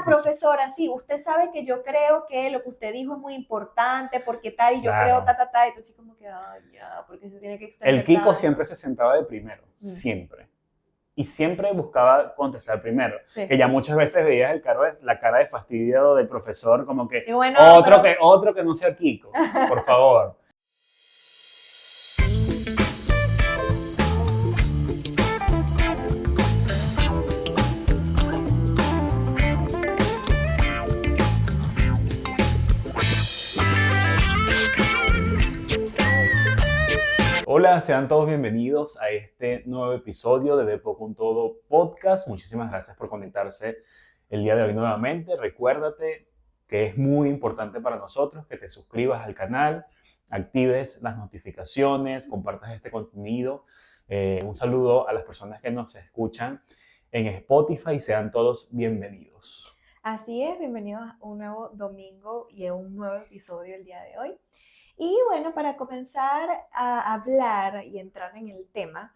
Profesora, sí, usted sabe que yo creo que lo que usted dijo es muy importante, porque tal, y yo creo Claro. y entonces como que, ay, ya, porque se tiene que El extender Kiko siempre tanto. se sentaba de primero, Mm, siempre. Y siempre buscaba contestar primero. sí. Que ya muchas veces veías la cara de fastidio del profesor, como que Y bueno, otro pero que, otro que no sea Kiko, por favor. Hola, sean todos bienvenidos a este nuevo episodio de Depo con Todo Podcast. Muchísimas gracias por conectarse el día de hoy nuevamente. Recuérdate que es muy importante para nosotros que te suscribas al canal, actives las notificaciones, compartas este contenido. Un saludo a las personas que nos escuchan en Spotify. Sean todos bienvenidos. así es, bienvenidos a un nuevo domingo y a un nuevo episodio el día de hoy. Y bueno, para comenzar a hablar y entrar en el tema,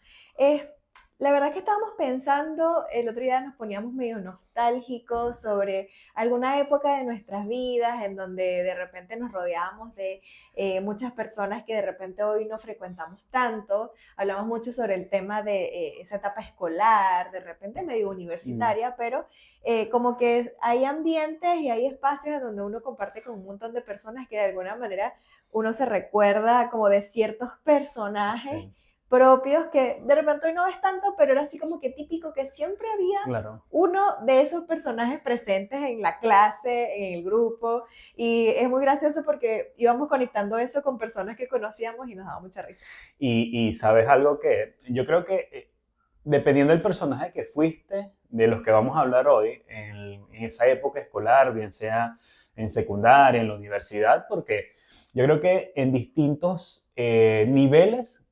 la verdad que estábamos pensando, el otro día nos poníamos medio nostálgicos sobre alguna época de nuestras vidas en donde de repente nos rodeábamos de muchas personas que de repente hoy no frecuentamos tanto. Hablamos mucho sobre el tema de esa etapa escolar, de repente medio Mm, universitaria, pero como que hay ambientes y hay espacios en donde uno comparte con un montón de personas que de alguna manera uno se recuerda como de ciertos personajes sí, propios que de repente hoy no ves tanto, pero era así como que típico que siempre había claro. uno de esos personajes presentes en la clase, en el grupo, y es muy gracioso porque íbamos conectando eso con personas que conocíamos y nos daba mucha risa. Y sabes algo que yo creo que dependiendo del personaje que fuiste, de los que vamos a hablar hoy, en esa época escolar, bien sea en secundaria, en la universidad, porque yo creo que en distintos niveles,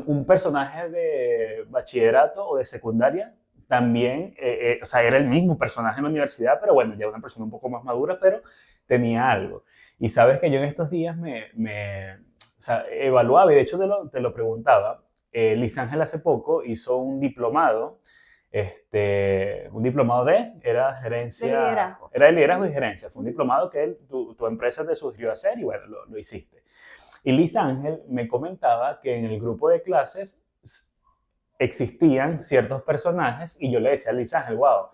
un personaje de bachillerato o de secundaria también, o sea, era el mismo personaje en la universidad, pero bueno, ya una persona un poco más madura, pero tenía algo. Y sabes que yo en estos días o sea, evaluaba, y de hecho te lo preguntaba, Liz Ángel hace poco hizo un diplomado era De gerencia, liderazgo. era de liderazgo y Uh gerencia, fue un -huh. diplomado que tu empresa te sugirió hacer y bueno, lo hiciste. Y Liz Ángel me comentaba que en el grupo de clases existían ciertos personajes y yo le decía a Liz Ángel, wow,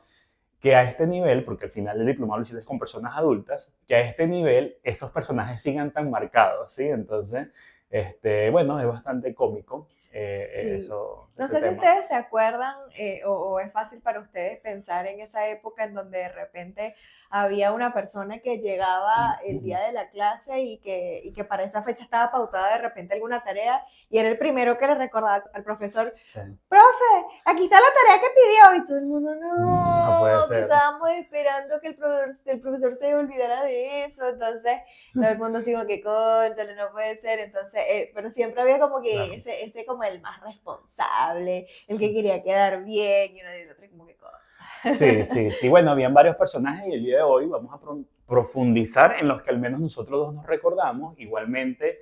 que a este nivel, porque al final el diplomado lo hiciste con personas adultas, que a este nivel esos personajes sigan tan marcados, ¿sí? Entonces, bueno, es bastante cómico Sí. No ese sé si tema. ustedes se acuerdan o es fácil para ustedes pensar en esa época en donde de repente había una persona que llegaba el día de la clase y que para esa fecha estaba pautada de repente alguna tarea y era el primero que le recordaba al profesor, Sí. profe, aquí está la tarea que pidió y todo el mundo, No puede no, que ser. estábamos esperando que el profesor se olvidara de eso, entonces todo el mundo así como que conchale, no puede ser, entonces, pero siempre había como que Claro. ese como el más responsable, el que quería quedar bien, y uno y el otro como que Sí, sí, sí. Bueno, habían varios personajes y el día de hoy vamos a profundizar en los que al menos nosotros dos nos recordamos. Igualmente,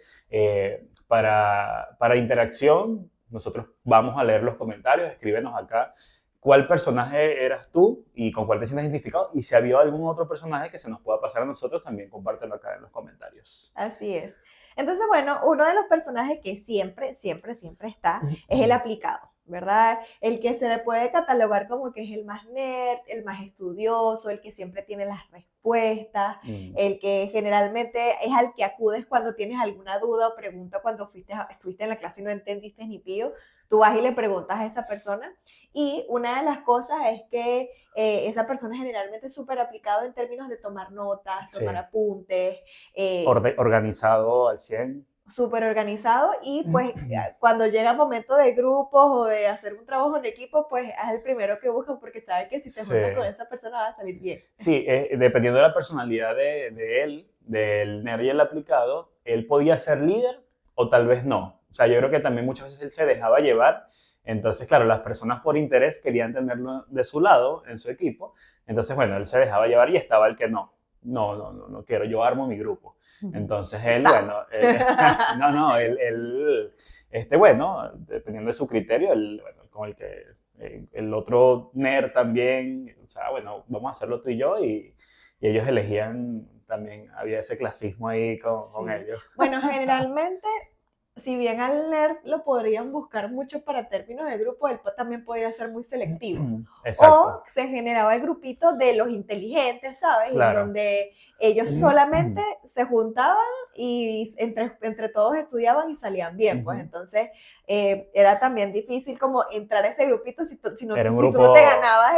para interacción, nosotros vamos a leer los comentarios, escríbenos acá cuál personaje eras tú y con cuál te sientes identificado. Y si había algún otro personaje que se nos pueda pasar a nosotros, también compártelo acá en los comentarios. así es. Entonces, bueno, uno de los personajes que siempre está es el aplicado, ¿verdad? El que se le puede catalogar como que es el más nerd, el más estudioso, el que siempre tiene las respuestas, Mm, el que generalmente es al que acudes cuando tienes alguna duda o pregunta cuando estuviste en la clase y no entendiste ni pío, tú vas y le preguntas a esa persona. Y una de las cosas es que esa persona generalmente es súper aplicado en términos de tomar notas, tomar sí. apuntes, eh, Organizado al 100. súper organizado y pues cuando llega el momento de grupos o de hacer un trabajo en equipo, pues es el primero que buscan porque sabe que si te Sí. juntas con esa persona va a salir bien. Sí, dependiendo de la personalidad de él, del nerd y el aplicado, él podía ser líder o tal vez no. O sea, yo creo que también muchas veces él se dejaba llevar. Entonces, claro, las personas por interés querían tenerlo de su lado, en su equipo. Entonces, bueno, él se dejaba llevar y estaba el que no. No quiero, yo armo mi grupo. Entonces él, Pesado. bueno, no, bueno, dependiendo de su criterio, él, bueno, con el que el otro nerd también, o sea, bueno, vamos a hacerlo tú y yo, y ellos elegían también, había ese clasismo ahí con Sí. ellos. Bueno, generalmente, si bien al nerd lo podrían buscar mucho para términos de grupo, él también podía ser muy selectivo. O Exacto, se generaba el grupito de los inteligentes, ¿sabes? En claro. donde ellos solamente se juntaban y entre todos estudiaban y salían bien, pues Ujú. entonces era también difícil como entrar a ese grupito Era un si tú no te grupo, ganabas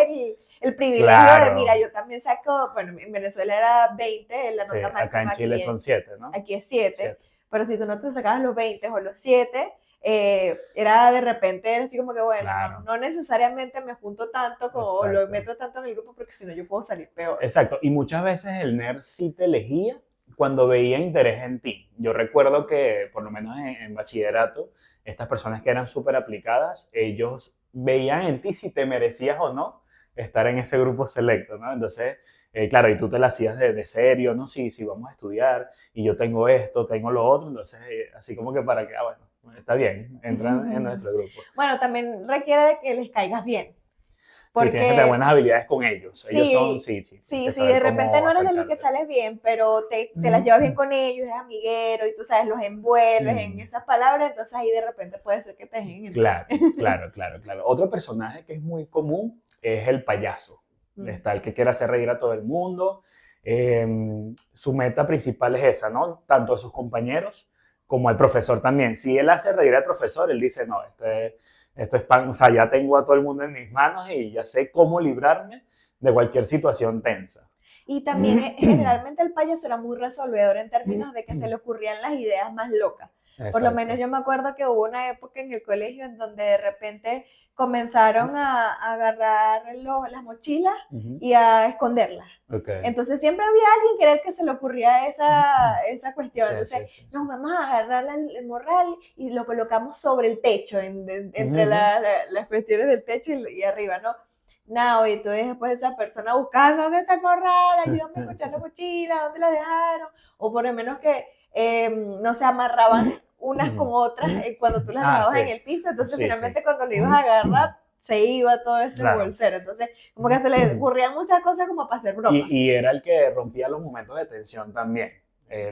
el privilegio de, mira, claro. yo también saco, bueno, en Venezuela era 20, la Sí, nota acá en máxima Chile son 7, ¿no? aquí es 7, 7. pero si tú no te sacabas los 20 o los 7, era de repente así como que, bueno, Claro. no necesariamente me junto tanto como, o lo Exacto. meto tanto en el grupo porque si no yo puedo salir peor. Exacto. Y muchas veces el nerd sí te elegía cuando veía interés en ti. Yo recuerdo que, por lo menos en bachillerato, estas personas que eran súper aplicadas, ellos veían en ti si te merecías o no estar en ese grupo selecto, ¿no? Entonces, claro, y tú te la hacías de serio, ¿no? Sí, sí, vamos a estudiar, y yo tengo esto, tengo lo otro, entonces, así como que para que, bueno, está bien, entran en nuestro grupo. Bueno, también requiere de que les caigas bien, Sí, tienes que tener porque buenas habilidades con ellos. Ellos son, sí, sí, sí, tienes sí, que sí, saber de repente cómo no eres de los que acercarte. sales bien, pero te las llevas bien con ellos, eres amiguero y tú sabes, los envuelves en Mm, esas palabras, entonces ahí de repente puede ser que te dejen entrar. claro, claro, claro, claro. Otro personaje que es muy común es el payaso. Está el que quiere hacer reír a todo el mundo. Su meta principal es esa, ¿no? Tanto a sus compañeros como al profesor también. Si él hace reír al profesor, él dice, no, esto es pan, o sea, ya tengo a todo el mundo en mis manos y ya sé cómo librarme de cualquier situación tensa. Y también generalmente el payaso era muy resolvedor en términos de que se le ocurrían las ideas más locas. Por lo menos Exacto. yo me acuerdo que hubo una época en el colegio en donde de repente comenzaron a agarrar las mochilas Ujú. y a esconderlas. Ok. Entonces siempre había alguien que era el que se le ocurría esa cuestión. Sí, Entonces sí, sí, sí. nos vamos a agarrar el morral y lo colocamos sobre el techo, Ujú, entre ujú. las cuestiones del techo y arriba, ¿no? No, y tú después esa persona buscando dónde está el corral, ayúdame a escuchar la mochila, dónde la dejaron, o por lo menos que no se amarraban unas con otras cuando tú las Ah, dejabas en sí, el piso, entonces sí, sí. finalmente cuando le ibas a agarrar se iba todo ese Claro. bolsero, entonces como que se le ocurrían muchas cosas como para hacer bromas. Y era el que rompía los momentos de tensión también.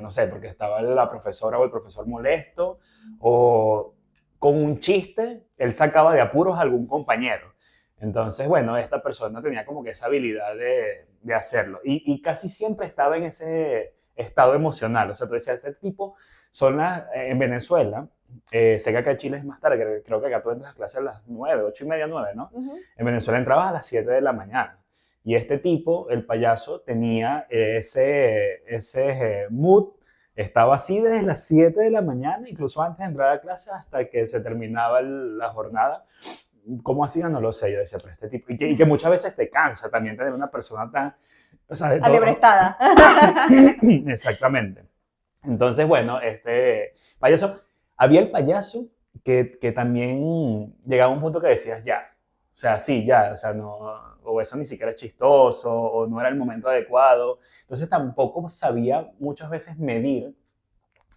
No sé, porque estaba la profesora o el profesor molesto, o con un chiste, él sacaba de apuros a algún compañero. Entonces, bueno, esta persona tenía como que esa habilidad de hacerlo. Y casi siempre estaba en ese estado emocional. O sea, tú decías, este tipo en Venezuela, sé que acá en Chile es más tarde, creo que acá tú entras a clase a las 9, 8 y media, 9, ¿no? Uh -huh. En Venezuela entrabas a las 7 de la mañana. Y este tipo, el payaso, tenía ese mood, estaba así desde las 7 de la mañana, incluso antes de entrar a clase, hasta que se terminaba la jornada. ¿Cómo hacía? No lo sé. Yo decía, pero este tipo. Y que muchas veces te cansa también tener una persona tan. O sea, de todo. Alebrestada. Exactamente. Entonces, bueno, este payaso. Había el payaso que también llegaba a un punto que decías, ya. O sea, sí, ya. O sea, no. O eso ni siquiera es chistoso, o no era el momento adecuado. Entonces, tampoco sabía muchas veces medir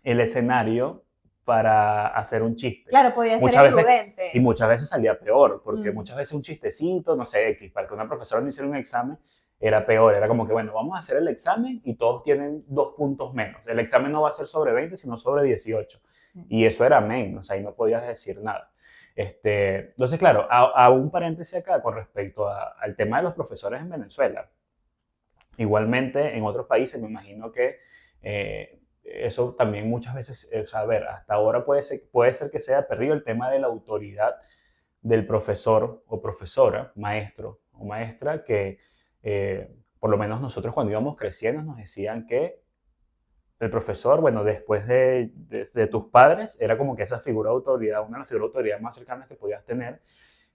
el escenario para hacer un chiste. Claro, podía ser Muchas veces, y imprudente. muchas veces salía peor, porque Mm. muchas veces un chistecito, no sé, X, para que una profesora no hiciera un examen, era peor. Era como que, bueno, vamos a hacer el examen y todos tienen 2 puntos menos. El examen no va a ser sobre 20, sino sobre 18. Y eso era menos, ahí no podías decir nada. Entonces, claro, a un paréntesis acá con respecto al tema de los profesores en Venezuela. Igualmente, en otros países me imagino que eso también muchas veces, o sea, a ver, hasta ahora puede ser que se haya perdido el tema de la autoridad del profesor o profesora, maestro o maestra, que por lo menos nosotros cuando íbamos creciendo nos decían que el profesor, bueno, después de tus padres, era como que esa figura de autoridad, una de las figuras de autoridad más cercanas que podías tener.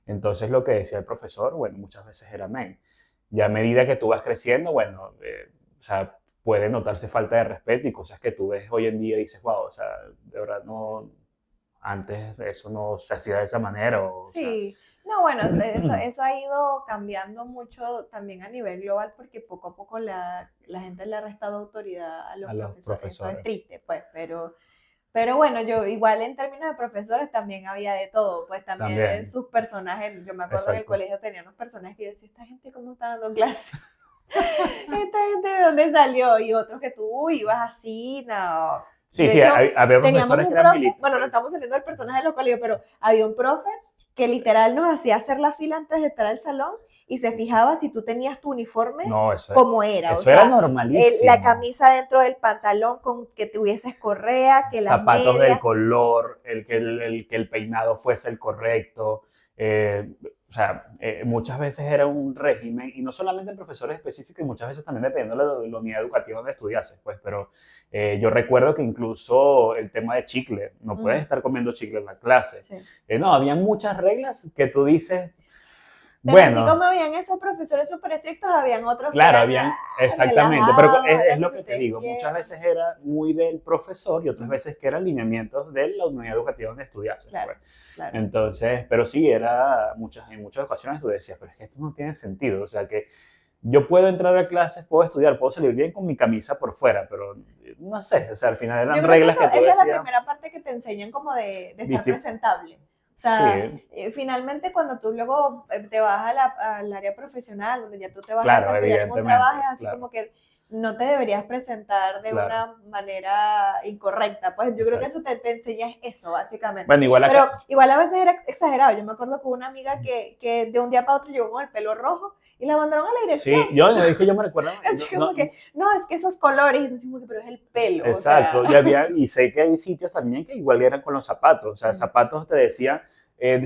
Entonces lo que decía el profesor, bueno, muchas veces era amén. Ya a medida que tú vas creciendo, bueno, o sea, puede notarse falta de respeto y cosas que tú ves hoy en día y dices, wow, o sea, de verdad no, antes eso no se hacía de esa manera, o sea, Sí, no, bueno, eso ha ido cambiando mucho también a nivel global porque poco a poco la gente le ha restado autoridad a los a los profesores. Eso es profesores. triste, pues, Pero bueno, yo igual en términos de profesores también había de todo, pues también También, sus personajes, yo me acuerdo en el exacto. colegio tenía unos personajes que yo decía, esta gente cómo está dando clases, esta gente de dónde salió, y otros que tú ibas así, no. Sí, De sí, hecho, había teníamos profesores que un eran profe, militares. bueno, no estamos saliendo del personaje de los colegios, pero había un profe que literal nos hacía hacer la fila antes de entrar al salón y se fijaba si tú tenías tu uniforme No, como era, o eso era sea, la normalísimo. camisa dentro del pantalón con que tuvieses correa, que las Zapatos del medias. color, que el peinado fuese el correcto. O sea, muchas veces era un régimen, y no solamente en profesores específicos, y muchas veces también dependiendo de la unidad educativa donde estudiases, pues, pero yo recuerdo que incluso el tema de chicle, no puedes estar comiendo chicle en la clase. Sí. No, había muchas reglas que tú dices, Pero así como bueno, habían esos profesores súper estrictos, habían otros que claro, eran habían, exactamente, pero relajados, es hagan lo lo que que te ustedes digo, muchas quieran. veces era muy del profesor y otras veces que eran lineamientos de la unidad educativa donde estudiases, Claro, pues. claro. Entonces, pero sí, en muchas ocasiones tú decías, pero es que esto no tiene sentido, o sea que yo puedo entrar a clases, puedo estudiar, puedo salir bien con mi camisa por fuera, pero no sé, o sea, al final Yo eran creo que reglas eso, que tú esa es la decías, primera parte que te enseñan como de estar dice, presentable. O sea, sí, finalmente cuando tú luego te vas al área profesional, donde ya tú te vas a claro, desempeñar en un trabajo, es evidentemente, así claro, como que no te deberías presentar de claro, una manera incorrecta. Pues yo creo que exacto. eso te enseña eso, básicamente. Bueno, igual Pero acá, igual a veces era exagerado. Yo me acuerdo que una amiga que de un día para otro llegó con el pelo rojo y la mandaron a la dirección. sí, yo es que yo me recuerdo, Así como que, no, es que esos colores, y decimos que, pero es el pelo, o sea. exacto, y sé que hay sitios también que igual eran con los zapatos, o sea, zapatos te decían,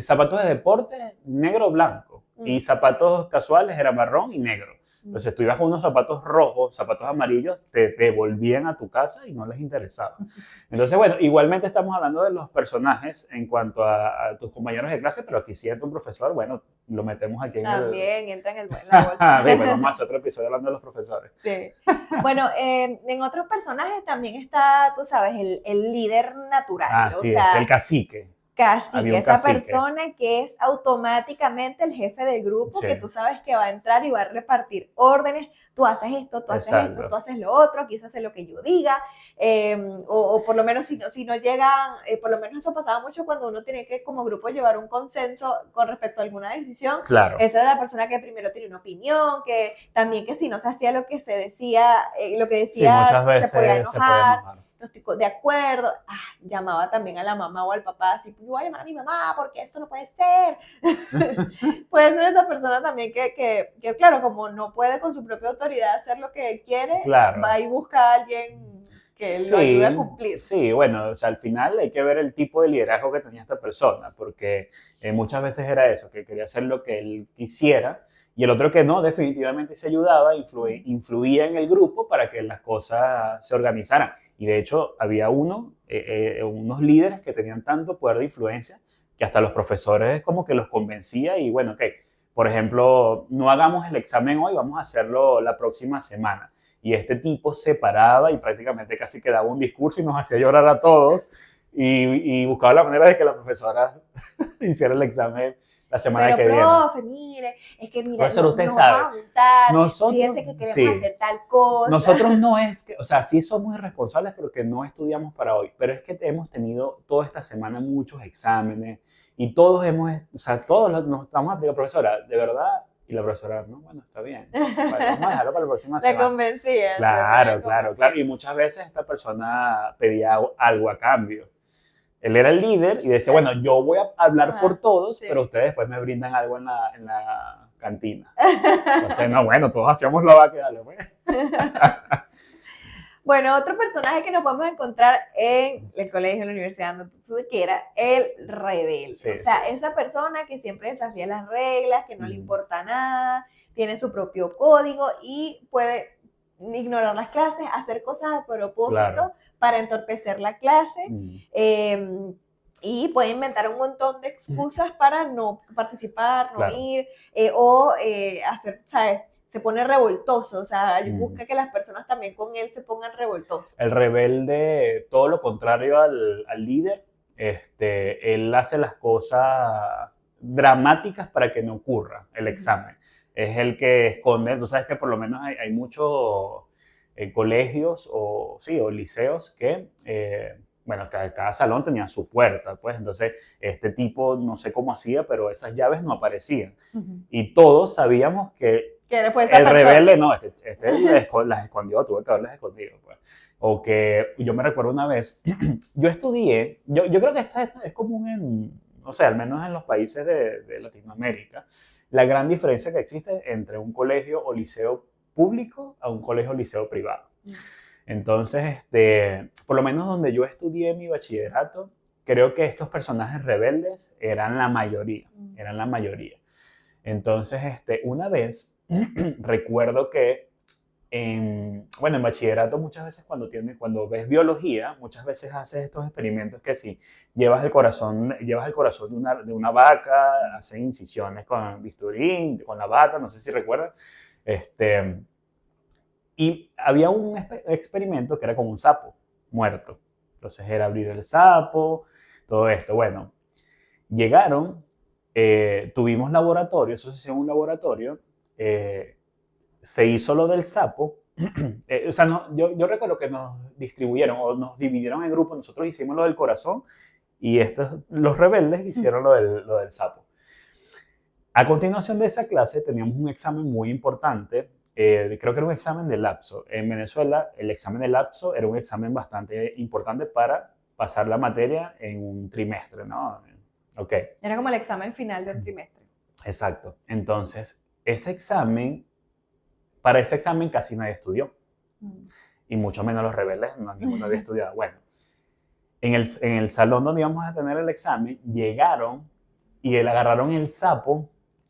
zapatos de deporte, negro o blanco, y zapatos casuales era marrón y negro. Entonces tú ibas con unos zapatos rojos, zapatos amarillos, te devolvían a tu casa y no les interesaba. Entonces, bueno, igualmente estamos hablando de los personajes en cuanto a tus compañeros de clase, pero aquí si es un profesor, bueno, lo metemos aquí en el... También entra en la bolsa. Ve, pues vamos a hacer otro episodio hablando de los profesores. Sí. Bueno, en otros personajes también está, tú sabes, el líder natural, o Así es, el sea, cacique. cacique, Había un esa cacique. persona que es automáticamente el jefe del grupo, Sí, que tú sabes que va a entrar y va a repartir órdenes, tú haces esto, tú haces esto, tú exacto. haces lo otro, aquí se hace lo que yo diga, o por lo menos si no llegan, por lo menos eso pasaba mucho cuando uno tiene que como grupo llevar un consenso con respecto a alguna decisión, Claro. esa era la persona que primero tiene una opinión, que también que si no se hacía lo que se decía, lo que Sí, decía muchas se podía veces se puede enojar, enojar. no estoy de acuerdo, llamaba también a la mamá o al papá, así, yo voy a llamar a mi mamá porque esto no puede ser. Puede ser esa persona también que, claro, como no puede con su propia autoridad hacer lo que quiere, Claro. va y busca a alguien que lo ayude a Sí, cumplir. sí, bueno, o sea, al final hay que ver el tipo de liderazgo que tenía esta persona, porque muchas veces era eso, que quería hacer lo que él quisiera, y el otro que no, definitivamente se ayudaba, influía en el grupo para que las cosas se organizaran. Y de hecho, había unos líderes que tenían tanto poder de influencia que hasta los profesores como que los convencía y bueno, ok, por ejemplo, no hagamos el examen hoy, vamos a hacerlo la próxima semana. Y este tipo se paraba y prácticamente casi que daba un discurso y nos hacía llorar a todos y buscaba la manera de que la profesora hiciera el examen la semana Pero, que viene. profe, mire, es que mire, Profesor, usted nos vamos sabe, a juntar, nosotros, fíjense que queremos sí, hacer tal cosa. nosotros no es que, o sea, sí somos irresponsables porque no estudiamos para hoy, pero es que hemos tenido toda esta semana muchos exámenes y todos o sea, todos nos estamos aplicando, profesora, de verdad, y la profesora, no, bueno, está bien, vale, vamos a dejarlo para la próxima La semana. convencía, se terminan Claro, claro, claro. Y convenciendo. muchas veces esta persona pedía algo a cambio. Él era el líder y decía, bueno, yo voy a hablar por Ajá, todos, pero sí. ustedes después me brindan algo en la cantina. Entonces, no, bueno, todos hacíamos lo va que dale, pues. Bueno, otro personaje que nos podemos encontrar en el colegio, en la universidad, donde tú que era el rebelde. O Sí, sí, sea, sí. esa persona que siempre desafía las reglas, que no le Mm, importa nada, tiene su propio código y puede ignorar las clases, hacer cosas a claro. propósito para entorpecer la clase. Mm. Y puede inventar un montón de excusas para no participar, no Claro. ir, hacer, ¿sabes? Se pone revoltoso, o sea, Mm. busca que las personas también con él se pongan revoltosos. El rebelde, todo lo contrario al líder, él hace las cosas dramáticas para que no ocurra el examen. Es el que esconde, tú sabes que por lo menos hay muchos colegios o, sí, o liceos que bueno, cada salón tenía su puerta, pues entonces este tipo no sé cómo hacía, pero esas llaves no aparecían. Y todos sabíamos que ¿Quién fue esa el persona? rebelde, no, las escondió, tuvo que haberlas escondido, pues. O que yo me recuerdo una vez, yo estudié, yo creo que esto es común en, o sea, al menos en los países de Latinoamérica, la gran diferencia que existe entre un colegio o liceo público a un colegio o liceo privado. Entonces, por lo menos donde yo estudié mi bachillerato, creo que estos personajes rebeldes eran la mayoría, eran la mayoría. Entonces, una vez recuerdo que bueno, en bachillerato muchas veces cuando ves biología, muchas veces haces estos experimentos que si llevas el corazón de una vaca, haces incisiones con bisturí, con la bata, no sé si recuerdas, y había un experimento que era con un sapo muerto. Entonces era abrir el sapo, todo esto. Bueno, llegaron, tuvimos laboratorio, eso se hacía en un laboratorio, se hizo lo del sapo. O sea, no, yo recuerdo que nos distribuyeron o nos dividieron en grupos, nosotros hicimos lo del corazón y los rebeldes hicieron lo del sapo. A continuación de esa clase teníamos un examen muy importante, creo que era un examen de lapso. En Venezuela el examen de lapso era un examen bastante importante para pasar la materia en un trimestre, ¿no? Ok. Era como el examen final del trimestre. Exacto. Entonces, para ese examen casi nadie estudió. Y mucho menos los rebeldes, no, ninguno había estudiado. Bueno, en el salón donde íbamos a tener el examen, llegaron y agarraron el sapo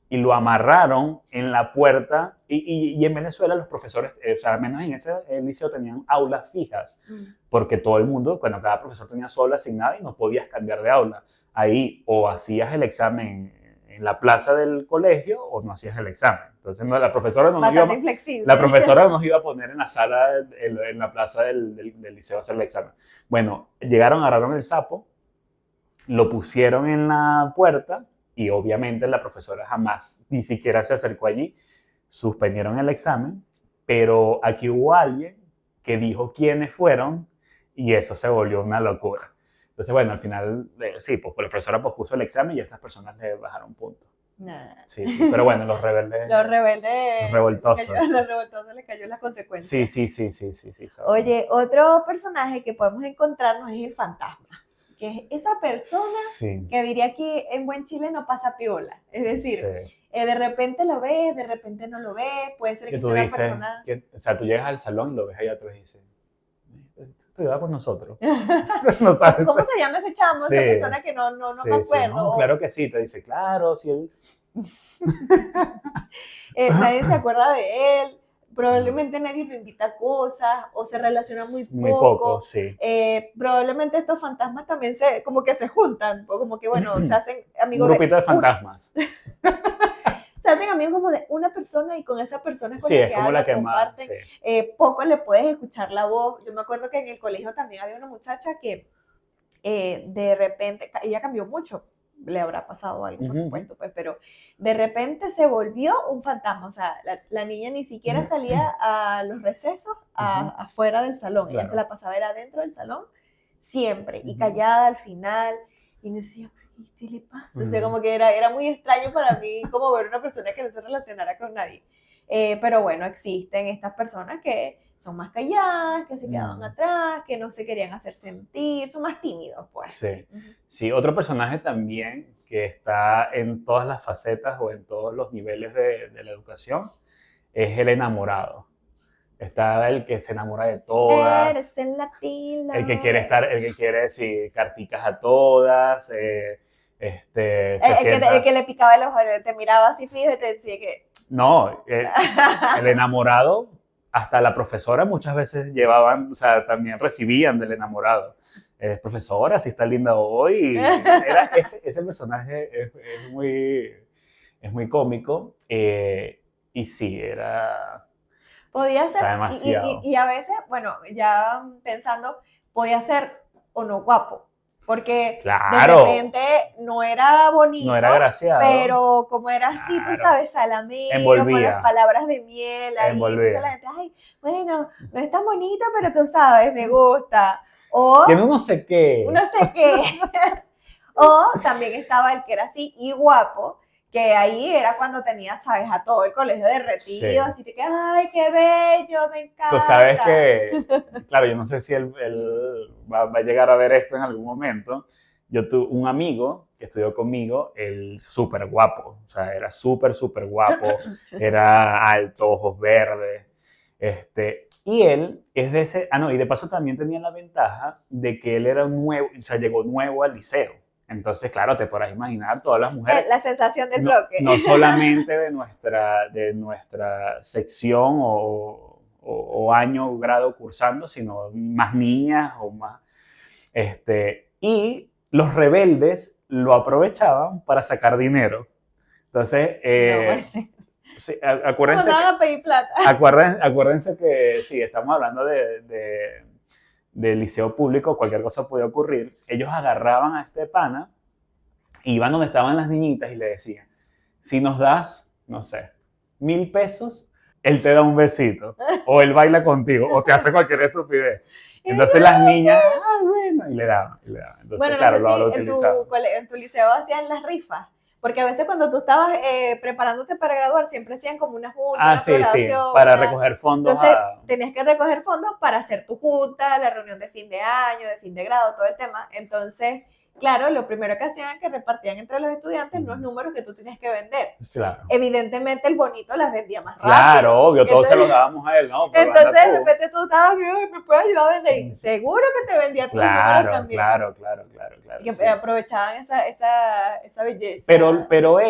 y lo amarraron en la puerta. Y en Venezuela los profesores, o sea, al menos en ese liceo tenían aulas fijas, porque todo el mundo, bueno, cada profesor tenía su aula asignada y no podías cambiar de aula. Ahí o hacías el examen en la plaza del colegio o no hacías el examen. Entonces la profesora nos iba a poner en la sala, en la plaza del liceo a hacer el examen. Bueno, agarraron el sapo, lo pusieron en la puerta y obviamente la profesora jamás ni siquiera se acercó allí, suspendieron el examen, pero aquí hubo alguien que dijo quiénes fueron y eso se volvió una locura. Entonces, bueno, al final, sí, pues la profesora pospuso el examen y a estas personas le bajaron puntos. Nah. Sí, pero bueno, los rebeldes. Los revoltosos. Los revoltosos les cayó las consecuencias. Sí. Oye, otro personaje que podemos encontrarnos es el fantasma, que es esa persona que diría que en buen Chile no pasa piola. Es decir, de repente lo ves, de repente no lo ves, puede ser que sea una persona... o sea, tú llegas al salón y lo ves allá atrás y dices, estudiaba con nosotros. No sabes. ¿Cómo se llama ese chamo? Esa persona que no me acuerdo. No, claro que sí, te dice, claro, si él... Nadie se acuerda de él, probablemente nadie lo invita a cosas o se relaciona muy poco. Sí. Probablemente estos fantasmas también como que se juntan, como que bueno, se hacen amigos. Un grupito de fantasmas. Se hacen amigos como de una persona y con esa persona con es como la que comparten. Poco le puedes escuchar la voz. Yo me acuerdo que en el colegio también había una muchacha que de repente, ella cambió mucho, le habrá pasado algo, por supuesto, pues, pero de repente se volvió un fantasma. O sea, la niña ni siquiera salía a los recesos afuera del salón. Ella se la pasaba era dentro del salón siempre y callada al final. Y me decía, ¿qué le pasa? O sea, como que era muy extraño para mí como ver una persona que no se relacionara con nadie. Pero bueno, existen estas personas que son más calladas, que se quedaban atrás, que no se querían hacer sentir, son más tímidos, pues. Sí, otro personaje también que está en todas las facetas o en todos los niveles de la educación es el enamorado. Está el que se enamora de todas. Eres el latino. El que quiere decir carticas a todas. El que le picaba el ojo, te miraba así fijo y te decía que... No, el enamorado, hasta la profesora muchas veces llevaban, o sea, también recibían del enamorado. Profesora, si está linda hoy. Ese personaje es muy cómico. Y sí, era... Podía ser, demasiado. y a veces, bueno, ya pensando, podía ser o no guapo, porque de repente no era bonito, no era agraciado, pero como era así, tú sabes, salamero, con las palabras de miel, ahí, entonces la gente, ay, bueno, no es tan bonito, pero tú sabes, me gusta. O Tiene un no sé qué. no sé qué. O también estaba el que era así y guapo, que ahí era cuando tenía, ¿sabes? A todo el colegio derretido, Sí. así de que, ay, qué bello, me Tú sabes encanta. que, claro, yo no sé si él va a llegar a ver esto en algún momento. Yo tuve un amigo que estudió conmigo, él súper guapo, o sea, era súper, súper guapo, era alto, ojos verdes, y él es de ese, no, y de paso también tenía la ventaja de que él era nuevo, o sea, llegó nuevo al liceo. Entonces, claro, te podrás imaginar todas las mujeres, La sensación del no, bloque. no solamente de nuestra sección o año, grado cursando, sino más niñas o más. Y los rebeldes lo aprovechaban para sacar dinero. Entonces, No puede ser. sí, Me acuérdense mandaban a pedir plata. acuérdense que sí, estamos hablando de liceo público, cualquier cosa podía ocurrir. Ellos agarraban a este pana, iban donde estaban las niñitas y le decían, si nos das, no sé, 1.000 pesos, él te da un besito, o él baila contigo, o te hace cualquier estupidez. Entonces las niñas, bueno, y le daban, y le daban. Entonces, Bueno, no claro, sé si lo utilizaban. en tu liceo hacían las rifas, porque a veces cuando tú estabas preparándote para graduar, siempre hacían como una junta, Ah, una sí, sí, programación, para una... recoger fondos Entonces, a... tenías que recoger fondos para hacer tu junta, la reunión de fin de año, de fin de grado, todo el tema. Entonces, claro, lo primero que hacían es que repartían entre los estudiantes los números que tú tenías que vender. Claro. Evidentemente, el bonito las vendía más rápido. Claro, obvio, todos Entonces, se los dábamos a él, ¿no? Pero entonces, anda de tú. repente tú estabas, ¿me puedes ayudar a vender? Y seguro que te vendía tus números Claro, también. claro. Y que Sí. aprovechaban esa belleza. Pero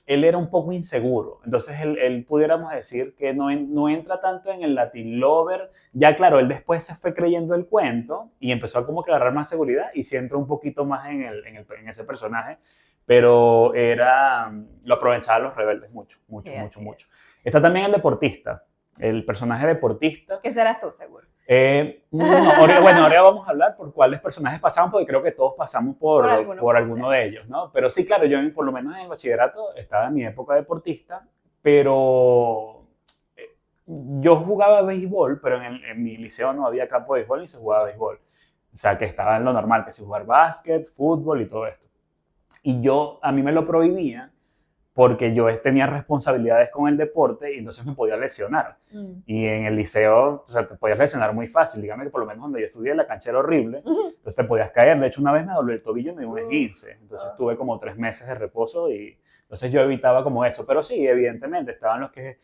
él era un poco inseguro. Entonces, él pudiéramos decir que no entra tanto en el Latin Lover. Ya, claro, él después se fue creyendo el cuento y empezó a como que agarrar más seguridad y sí entró un poquito más en ese personaje. Pero lo aprovechaban los rebeldes mucho, mucho, Sí, mucho, así mucho. Está también el deportista, el personaje deportista. ¿Qué serás tú, seguro? No, bueno, ahora vamos a hablar por cuáles personajes pasamos, porque creo que todos pasamos Por alguno por puede alguno ser. de ellos, ¿no? Pero sí, claro, yo por lo menos en el bachillerato estaba en mi época deportista, pero yo jugaba béisbol, pero en mi liceo no había campo de béisbol ni se jugaba béisbol. O sea, que estaba en lo normal, que se jugar básquet, fútbol y todo esto. Y a mí me lo prohibían porque yo tenía responsabilidades con el deporte y entonces me podía lesionar. Y en el liceo, o sea, te podías lesionar muy fácil. Dígame que por lo menos donde yo estudié, la cancha era horrible, entonces te podías caer. De hecho, una vez me doblé el tobillo y me dio un esguince. Entonces tuve como 3 meses de reposo y entonces yo evitaba como eso. Pero sí, evidentemente, estaban los que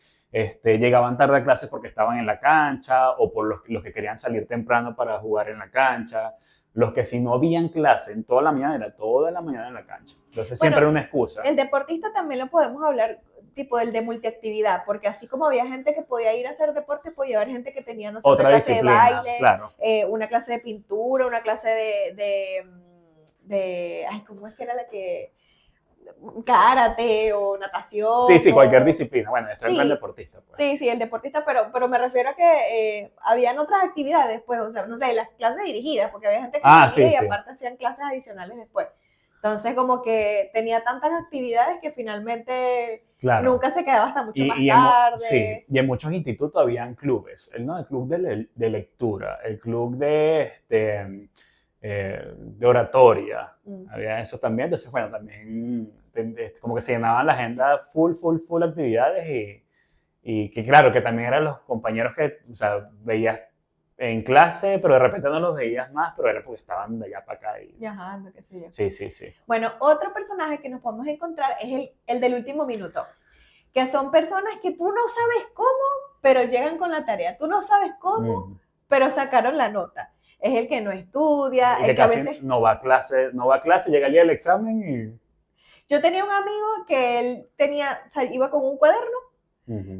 llegaban tarde a clases porque estaban en la cancha o por los que querían salir temprano para jugar en la cancha. Los que si no habían clase en toda la mañana, era toda la mañana en la cancha. Entonces siempre Bueno, era una excusa. el deportista también lo podemos hablar tipo del de multiactividad, porque así como había gente que podía ir a hacer deporte, podía haber gente que tenía, no sé, Otra una clase disciplina, de baile, claro. una clase de pintura, una clase ay, ¿cómo es que era la que? Karate o natación. Sí, cualquier disciplina. Bueno, esto entra en deportista. Pues. Sí, el deportista, pero me refiero a que habían otras actividades, pues, o sea, no sé, las clases dirigidas, porque había gente que salía y aparte hacían clases adicionales después. Entonces, como que tenía tantas actividades que finalmente nunca se quedaba hasta mucho más tarde. Sí, y en muchos institutos habían clubes, ¿no? El club de lectura, el club de oratoria, había eso también. Entonces, bueno, también como que se llenaban la agenda full actividades y que claro, que también eran los compañeros que, o sea, veías en clase, pero de repente no los veías más, pero era porque estaban de allá para acá. Viajando, qué sé yo. Sí. Bueno, otro personaje que nos podemos encontrar es el del último minuto, que son personas que tú no sabes cómo, pero llegan con la tarea. Tú no sabes cómo, pero sacaron la nota. Es el que no estudia, el que casi a veces no va a clase, llega el día del examen y... Yo tenía un amigo que él iba con un cuaderno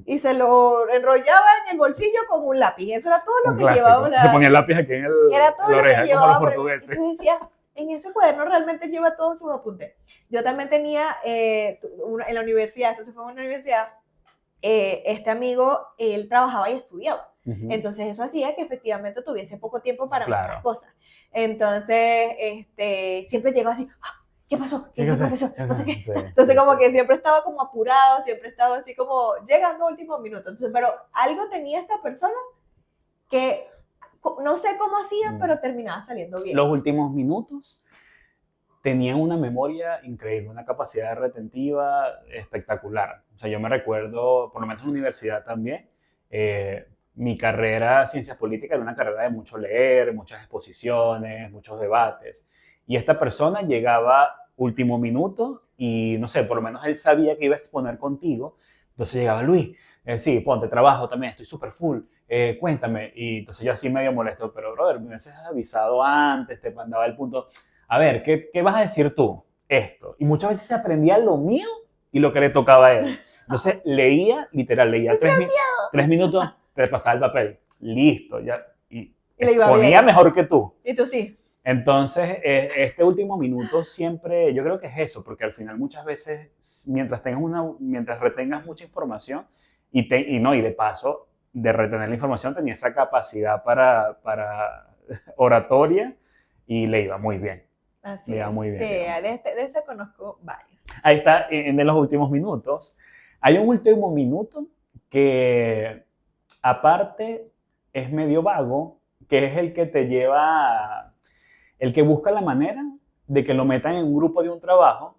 y se lo enrollaba en el bolsillo con un lápiz. Eso era todo lo que llevaba. Se ponía el lápiz aquí en era todo la lo oreja, que llevaba, como los portugueses. Y decía, en ese cuaderno realmente lleva todos sus apuntes. Yo también tenía en la universidad, entonces fue en una universidad, este amigo, él trabajaba y estudiaba. Entonces eso hacía que efectivamente tuviese poco tiempo para muchas cosas. Entonces, siempre llegaba así, ¿qué pasó? ¿Qué pasó? No sé qué. Entonces, como que siempre estaba como apurado, siempre estaba así como llegando a último minuto. Entonces, pero algo tenía esta persona que no sé cómo hacían, pero terminaba saliendo bien. Los últimos minutos tenían una memoria increíble, una capacidad retentiva espectacular. O sea, yo me recuerdo, por lo menos en la universidad también, mi carrera, Ciencias Políticas, era una carrera de mucho leer, muchas exposiciones, muchos debates. Y esta persona llegaba último minuto y, no sé, por lo menos él sabía que iba a exponer contigo. Entonces llegaba, Luis, sí, ponte, trabajo también, estoy súper full, cuéntame. Y entonces yo así medio molesto, pero brother, me hubieses avisado antes, te mandaba el punto. A ver, ¿qué vas a decir tú? Esto. Y muchas veces se aprendía lo mío y lo que le tocaba a él. Entonces leía, literal, leía 3 minutos, te pasaba el papel. Listo, ya. Y le iba exponía bien. mejor que tú. Y tú sí. Entonces, este último minuto siempre, yo creo que es eso, porque al final muchas veces, mientras retengas mucha información, y de paso, de retener la información, tenía esa capacidad para oratoria y le iba muy bien. Así Le iba es. muy bien. Sí, Digamos. de ese conozco varios. Ahí está, de los últimos minutos. Hay un último minuto que, aparte, es medio vago, que es el que te lleva, el que busca la manera de que lo metan en un grupo de un trabajo.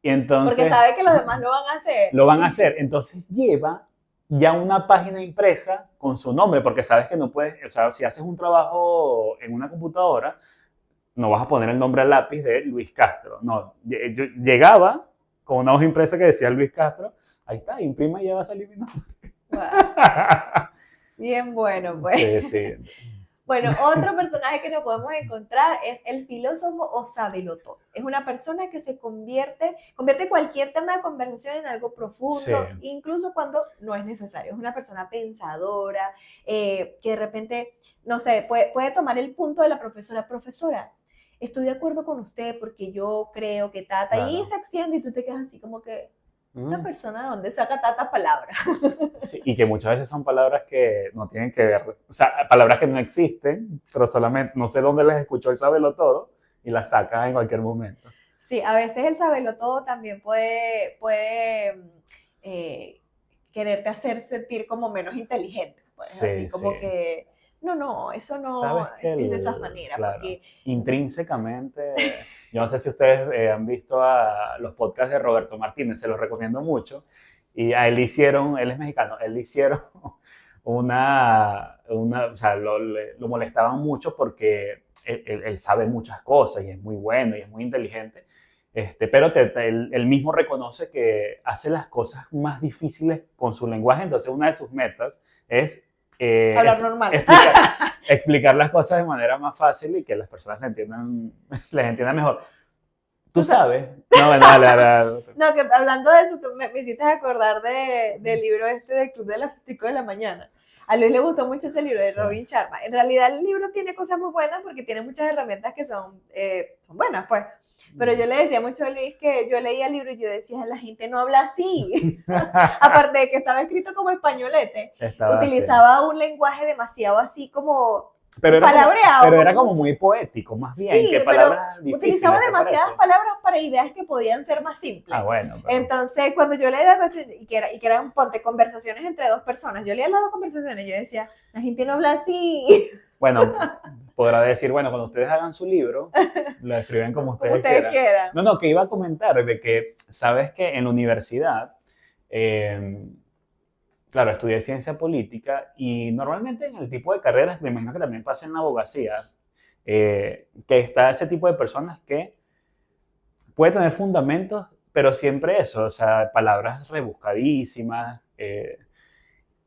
Y entonces, porque sabe que los demás lo van a hacer. Lo van a hacer. Entonces lleva ya una página impresa con su nombre, porque sabes que no puedes, o sea, si haces un trabajo en una computadora, no vas a poner el nombre al lápiz de Luis Castro. No, yo llegaba con una hoja impresa que decía Luis Castro, ahí está, imprima y ya va a salir mi nombre. Wow. Bien bueno, pues. Sí, sí. Bueno, otro personaje que nos podemos encontrar es el filósofo o sabelotodo. Es una persona que convierte cualquier tema de conversación en algo profundo, Sí. incluso cuando no es necesario. Es una persona pensadora, que de repente, no sé, puede tomar el punto de la profesora. Profesora, estoy de acuerdo con usted porque yo creo que tata, Claro. y se extiende y tú te quedas así como que, esta persona de dónde saca tanta palabra. Sí, y que muchas veces son palabras que no tienen que ver, o sea, palabras que no existen, pero solamente no sé dónde les escuchó el sabelotodo y las saca en cualquier momento. Sí, a veces el sabelotodo también puede quererte hacer sentir como menos inteligente. Pues, Sí, así como sí. que, no, eso no Sabes que es de esa manera. claro, porque intrínsecamente, yo no sé si ustedes han visto a los podcasts de Roberto Martínez, se los recomiendo mucho, y a él hicieron, él es mexicano, él le hicieron o sea, lo molestaban mucho porque él sabe muchas cosas y es muy bueno y es muy inteligente, pero él mismo reconoce que hace las cosas más difíciles con su lenguaje, entonces una de sus metas es hablar normal. explicar las cosas de manera más fácil y que las personas les entiendan mejor. ¿Tú sabes? No, bueno, dale. No, que hablando de eso, tú me hiciste acordar del libro del Club de las 5 de la mañana. A Luis le gustó mucho ese libro de Sí. Robin Sharma. En realidad el libro tiene cosas muy buenas porque tiene muchas herramientas que son buenas, pues. Pero yo le decía mucho a Luis que yo leía el libro y yo decía, la gente no habla así. Aparte de que estaba escrito como españolete, utilizaba un lenguaje demasiado así como palabreado. Pero era como muy poético, más bien, sí, que palabras difíciles. Utilizaba demasiadas palabras para ideas que podían ser más simples. Ah, bueno. Pero... Entonces, cuando yo leía y que eran, ponte, conversaciones entre dos personas, yo leía las dos conversaciones y yo decía, la gente no habla así. Bueno, podrá decir, bueno, cuando ustedes hagan su libro, lo escriben como ustedes quieran. No, que iba a comentar de que, sabes que en la universidad, claro, estudié ciencia política y normalmente en el tipo de carreras, me imagino que también pasa en la abogacía, que está ese tipo de personas que puede tener fundamentos, pero siempre eso, o sea, palabras rebuscadísimas.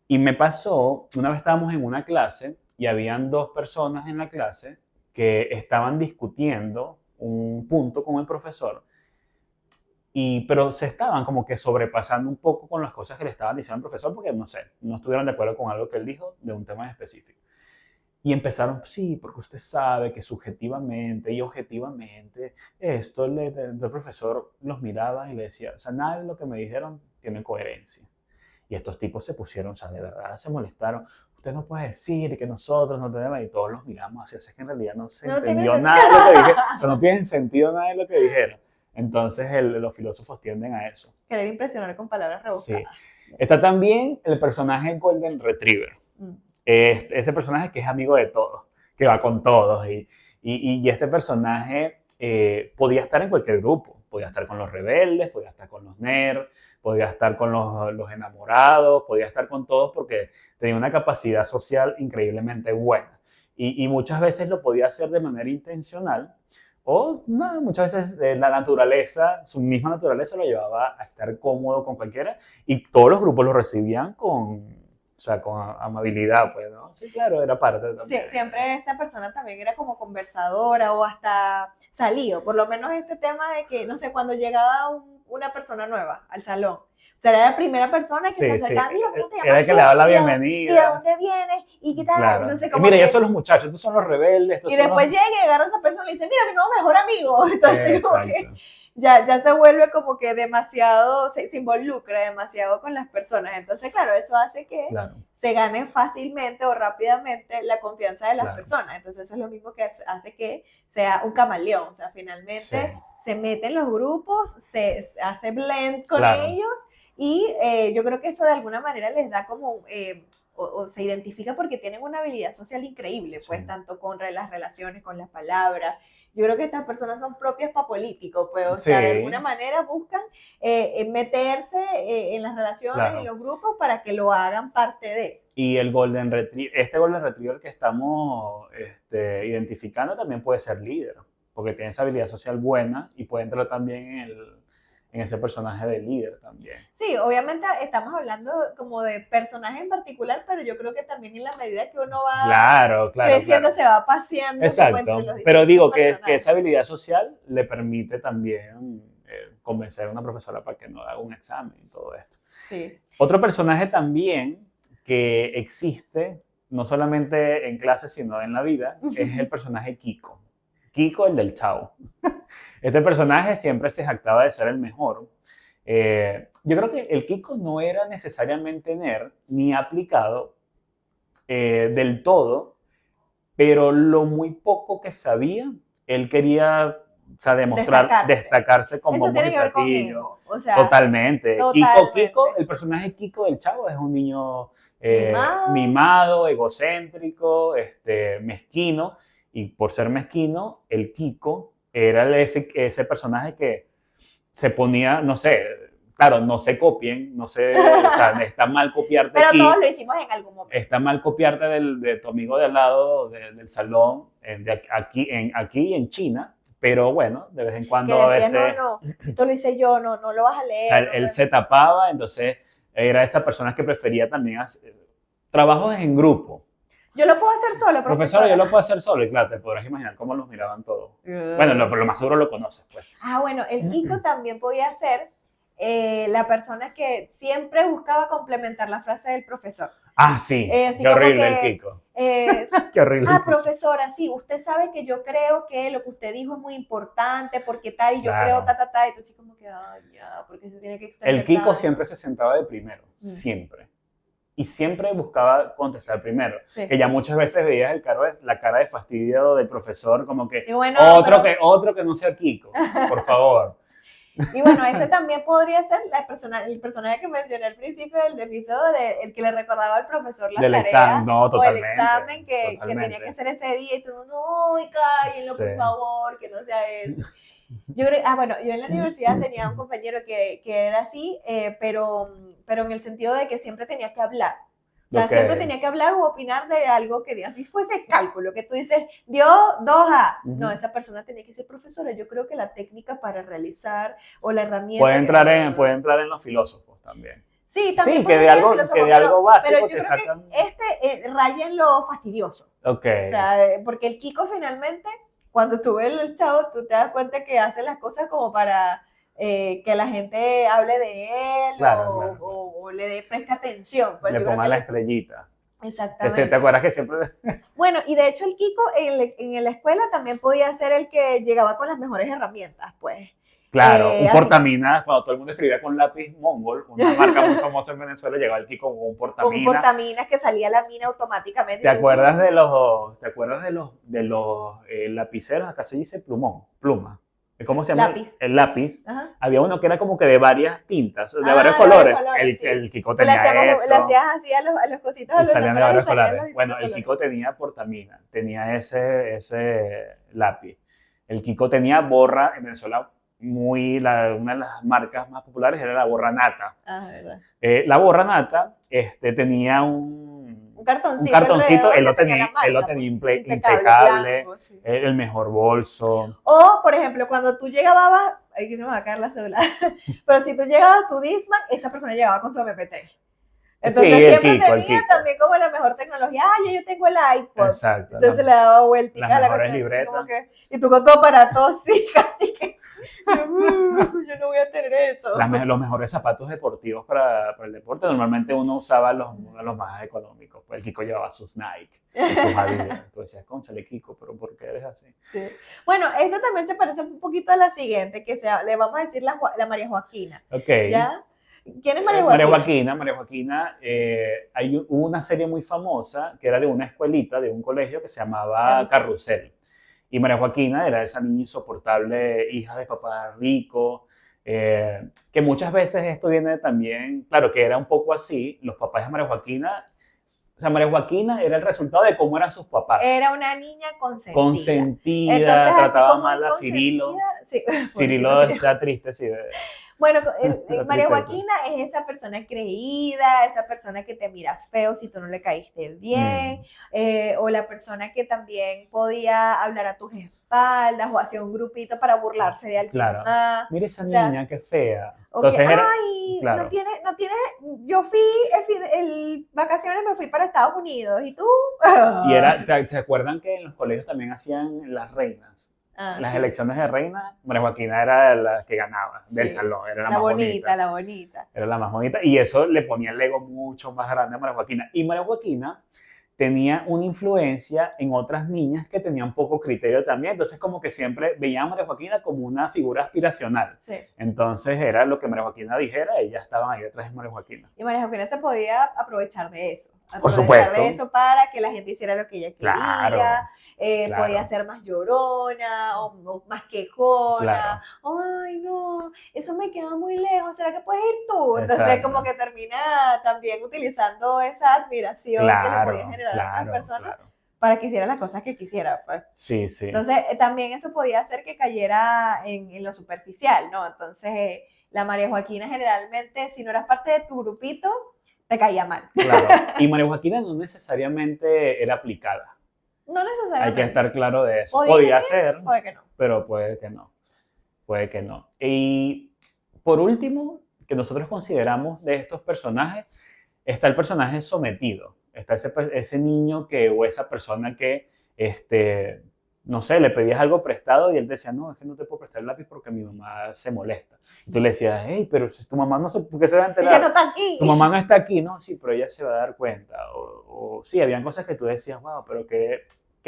Y me pasó, una vez estábamos en una clase y habían dos personas en la clase que estaban discutiendo un punto con el profesor, pero se estaban como que sobrepasando un poco con las cosas que le estaban diciendo al profesor porque, no sé, no estuvieron de acuerdo con algo que él dijo de un tema específico. Y empezaron, sí, porque usted sabe que subjetivamente y objetivamente esto, el profesor los miraba y le decía, o sea, nada de lo que me dijeron tiene coherencia. Y estos tipos se pusieron, o sea, de verdad se molestaron. Usted no puede decir que nosotros no tenemos, y todos los miramos así, o sea, es que en realidad no se entendió nada de lo que dijeron, o sea, no tiene sentido nada de lo que dijeron. Entonces los filósofos tienden a eso. Querer impresionar con palabras rebuscadas. Sí. Está también el personaje Golden Retriever. ese personaje que es amigo de todos, que va con todos. Y este personaje podía estar en cualquier grupo. Podía estar con los rebeldes, podía estar con los nerds, podía estar con los enamorados, podía estar con todos porque tenía una capacidad social increíblemente buena. Y muchas veces lo podía hacer de manera intencional o no, muchas veces la naturaleza, su misma naturaleza lo llevaba a estar cómodo con cualquiera y todos los grupos lo recibían o sea, con amabilidad, pues, ¿no? Sí, claro, era parte Sí, también. siempre esta persona también era como conversadora o hasta salido, por lo menos este tema de que, no sé, cuando llegaba una persona nueva al salón, o sea, era la primera persona que se Sí, sí, acercaba, mira, ¿cómo te era llamas el que tú? le daba la Y de bienvenida. dónde vienes? ¿Y qué tal? Claro. Entonces, Y como mira, ellos que, son los muchachos, estos son los rebeldes, estos y son los... después llega y agarra a esa persona y dice, mira, mi nuevo mejor amigo. Entonces, como que Exacto, ya se vuelve como que demasiado, se involucra demasiado con las personas. Entonces, claro, eso hace que claro, se gane fácilmente o rápidamente la confianza de las claro. personas. Entonces, eso es lo mismo que hace que sea un camaleón. O sea, Sí, finalmente se mete en los grupos, se hace blend con claro. ellos y yo creo que eso de alguna manera les da como... o se identifica porque tienen una habilidad social increíble, Sí, pues tanto con las relaciones, con las palabras. Yo creo que estas personas son propias para políticos, pues, o sea, de alguna sí, manera buscan meterse en las relaciones, en claro. los grupos, para que lo hagan parte de. Y el Golden Retriever, este Golden Retriever que estamos identificando también puede ser líder, porque tiene esa habilidad social buena y puede entrar también en ese personaje de líder también. Sí, obviamente estamos hablando como de personajes en particular, pero yo creo que también en la medida que uno va Claro, claro, creciendo claro. se va paseando como entre Exacto. los Pero distintos digo que personajes. esa habilidad social le permite también convencer a una profesora para que no haga un examen y todo esto. Sí. Otro personaje también que existe, no solamente en clase, sino en la vida, es el personaje Kiko. Kiko, el del Chavo. Este personaje siempre se jactaba de ser el mejor. Yo creo que el Kiko no era necesariamente nerd ni aplicado del todo, pero lo muy poco que sabía, él quería, o sea, Destacarse. destacarse con Eso bombos tiene y que ver con platillos. ego, o sea, Totalmente. Kiko, totalmente. el personaje Kiko del Chavo es un niño Mimado. mimado, egocéntrico, mezquino, y por ser mezquino, el Kiko era ese personaje que se ponía, no sé, claro, no se copien, no sé, o sea, está mal copiarte Pero todos aquí, lo hicimos en algún momento. está mal copiarte de tu amigo de al lado del salón, aquí y en China, pero bueno, de vez en Que cuando a decía, no, veces, no, esto lo hice yo, no, no lo vas a o sea, leer. No él se tapaba, entonces era esa persona que prefería también hacer trabajos en grupo. yo lo puedo hacer solo, Profesor, yo profesora. lo puedo hacer solo, y claro, te podrás imaginar cómo los miraban todos. Bueno, lo más seguro lo conoces, pues. Ah, bueno, el Kiko también podía ser la persona que siempre buscaba complementar la frase del profesor. Ah, sí, Así qué como horrible el que, Kiko. eh, Qué horrible el Kiko. profesora, sí, usted sabe que yo creo que lo que usted dijo es muy importante, porque tal, y yo creo Claro. y tú así como que, ay, ya, porque se tiene que El extender Kiko tanto. siempre se sentaba de primero, siempre. Y siempre buscaba contestar primero. Sí. Que ya muchas veces veías la cara de fastidio del profesor, como que, Y bueno, otro que no sea Kiko, por favor. Y bueno, ese también podría ser el personaje que mencioné al principio del episodio, el que le recordaba al profesor las Del examen, tareas no, o el totalmente. examen que tenía que Totalmente. hacer ese día y tú, no, cállenlo, Sí. por favor, que no sea eso. Yo creo, bueno, yo en la universidad tenía un compañero que era así, pero en el sentido de que siempre tenía que hablar. O sea, siempre tenía que hablar o opinar de algo que así fuese cálculo, que tú dices, dio 2A. No, esa persona tenía que ser profesora. Yo creo que la técnica para realizar o la herramienta... Puede entrar en los filósofos también. Sí, también Sí, que de algo básico pero yo te creo sacan... que raya en lo fastidioso. Ok. O sea, porque el Kiko finalmente, cuando tú ves el chavo, tú te das cuenta que hace las cosas como para que la gente hable de él Claro. o le preste atención. Pues le yo creo pongan que la estrellita. Exactamente. ¿Te acuerdas que siempre...? Bueno, y de hecho el Kiko en la escuela también podía ser el que llegaba con las mejores herramientas, pues. Claro, un así- portamina, cuando todo el mundo escribía con lápiz Mongol, una marca muy famosa en Venezuela, llegaba el Kiko con un Con un portamina. portaminas que salía la mina automáticamente. ¿Te acuerdas de los lapiceros? Acá se dice pluma. ¿cómo se llama? Lápiz. El lápiz. Ajá. Había uno que era como que de varias tintas, de Ah, varios de varios colores. colores, sí. El Kiko Tú le tenía le eso. hacías así a los cositos, a Y los salían de naturales varios y salían colores. los Bueno, distintos el colores. Kiko tenía portamina, tenía ese lápiz. El Kiko tenía borra, en Venezuela, una de las marcas más populares era la borra nata. Ah, verdad. La borra nata tenía Un un cartoncito cartoncito, alrededor que tenía la él lo marca, tenía pues, impecable, blanco, sí. el mejor bolso. O, por ejemplo, cuando tú llegabas, aquí se me va a caer la cédula, pero si tú llegabas a tu Discman, esa persona llegaba con su MP3. Entonces Sí, siempre el tenía Kiko. también como la mejor tecnología. Ah, yo tengo el iPod. Exacto. Entonces le daba vueltas las a la mejores cuestión, así como libretas. que, y tú con todo para todo, sí, casi que yo no voy a tener eso. Los mejores zapatos deportivos para el deporte. Normalmente uno usaba los más económicos. Pues el Kiko llevaba sus Nike y sus Adidas. Tú decías, cónchale, Kiko, pero ¿por qué eres así? Sí. Bueno, esta también se parece un poquito a la siguiente, que le vamos a decir la María Joaquina. Ok. ¿Ya? ¿Quién es María Joaquina? María Joaquina, hubo una serie muy famosa que era de una escuelita, de un colegio que se llamaba Carrusel. Y María Joaquina era esa niña insoportable, hija de papá rico, que muchas veces esto viene también, claro que era un poco así, los papás de María Joaquina, o sea, María Joaquina era el resultado de cómo eran sus papás. Era una niña consentida. Consentida, entonces, trataba mal a Cirilo. Sí, Cirilo está triste, sí. Bueno, María Joaquina es esa persona creída, esa persona que te mira feo si tú no le caíste bien, o la persona que también podía hablar a tus espaldas o hacía un grupito para burlarse de alguien más. Mira esa niña, qué fea. Entonces, ay, claro. no tiene, yo fui, vacaciones me fui para Estados Unidos, ¿y tú? Y ¿se acuerdan que en los colegios también hacían las reinas? Las elecciones de reina, María Joaquina era la que ganaba del salón, era la más bonita. La bonita. Era la más bonita y eso le ponía el ego mucho más grande a María Joaquina. Y María Joaquina tenía una influencia en otras niñas que tenían poco criterio también, entonces como que siempre veían a María Joaquina como una figura aspiracional. Sí. Entonces era lo que María Joaquina dijera, ellas estaban ahí detrás de María Joaquina. Y María Joaquina se podía aprovechar de eso. Por supuesto. De eso para que la gente hiciera lo que ella quería. Claro. Podía ser más llorona o más quejona. Claro. Ay, no, eso me queda muy lejos, ¿será que puedes ir tú? Entonces, exacto, como que termina también utilizando esa admiración, claro, que le podía generar a otras personas, claro, para que hiciera las cosas que quisiera. Pues. Sí, sí. Entonces, también eso podía hacer que cayera en lo superficial, ¿no? Entonces, la María Joaquina generalmente, si no eras parte de tu grupito, te caía mal. Claro. Y María Joaquina no necesariamente era aplicada. No necesariamente. Hay que estar claro de eso. Podía ser, puede que no. Pero puede que no. Puede que no. Y por último, que nosotros consideramos de estos personajes, está el personaje sometido. Está ese niño o esa persona que, no sé, le pedías algo prestado y él decía, no, es que no te puedo prestar el lápiz porque mi mamá se molesta. Y tú le decías, hey, pero tu mamá no sé por qué se va a enterar. Ella no está aquí. Tu mamá no está aquí, no, sí, pero ella se va a dar cuenta. O sí, habían cosas que tú decías, wow, pero que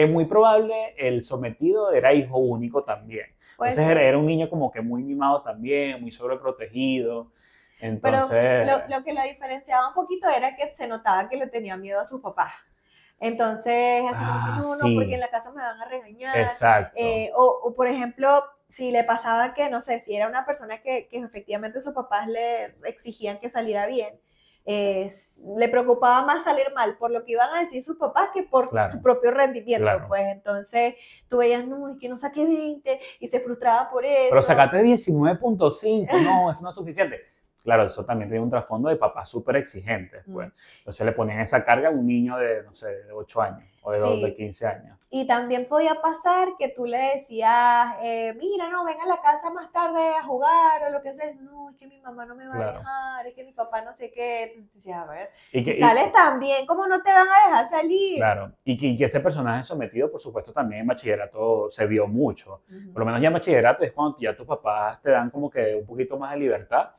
muy probable el sometido era hijo único también. Entonces era un niño como que muy mimado también, muy sobreprotegido. Entonces, pero lo que lo diferenciaba un poquito era que se notaba que le tenía miedo a sus papás. Entonces, así como que no, porque en la casa me van a regañar. Exacto. O por ejemplo, si le pasaba que, no sé, si era una persona que efectivamente sus papás le exigían que saliera bien, le preocupaba más salir mal por lo que iban a decir sus papás que por su propio rendimiento. Claro. Pues entonces tú veías, no, es que no saqué 20 y se frustraba por eso. Pero sacaste 19.5, no, eso no es suficiente. Claro, eso también tiene un trasfondo de papás súper exigentes. Pues. Entonces le ponían esa carga a un niño de, no sé, de 8 años o de 15 años. Y también podía pasar que tú le decías, mira, no, ven a la casa más tarde a jugar o lo que sea. No, es que mi mamá no me va a dejar, es que mi papá no sé qué. Entonces decías, a ver, si sales tan bien, ¿cómo no te van a dejar salir? Claro, y que ese personaje sometido, por supuesto, también en bachillerato se vio mucho. Por lo menos ya en bachillerato es cuando ya tus papás te dan como que un poquito más de libertad.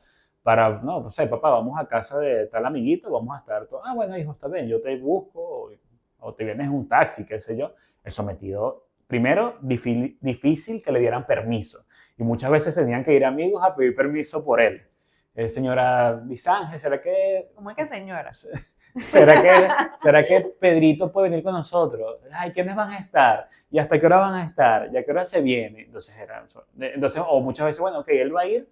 Para, no sé, papá, vamos a casa de tal amiguito, vamos a estar todos, bueno, hijo, está bien, yo te busco, o te vienes en un taxi, qué sé yo. El sometido, primero, difícil que le dieran permiso. Y muchas veces tenían que ir amigos a pedir permiso por él. Señora Lisángel, ¿será que...? ¿Cómo es que señora? ¿Será que Pedrito puede venir con nosotros? Ay, ¿quiénes van a estar? ¿Y hasta qué hora van a estar? ¿Y a qué hora se viene? Entonces, o muchas veces, bueno, ok, él va a ir,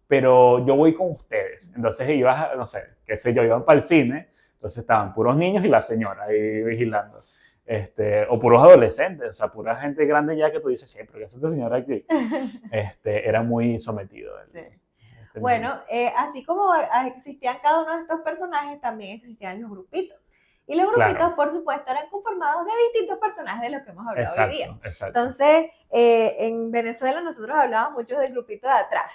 pero yo voy con ustedes. Entonces ibas, no sé, qué sé yo, iban para el cine, entonces estaban puros niños y la señora ahí vigilando. O puros adolescentes, o sea, pura gente grande ya que tú dices, siempre, ¿qué hace esta señora aquí? Era muy sometido. Sí. Bueno, así como existían cada uno de estos personajes, también existían los grupitos. Y los grupitos, Claro. por supuesto, eran conformados de distintos personajes de los que hemos hablado hoy día. Exacto. Entonces, en Venezuela nosotros hablábamos mucho del grupito de atrás,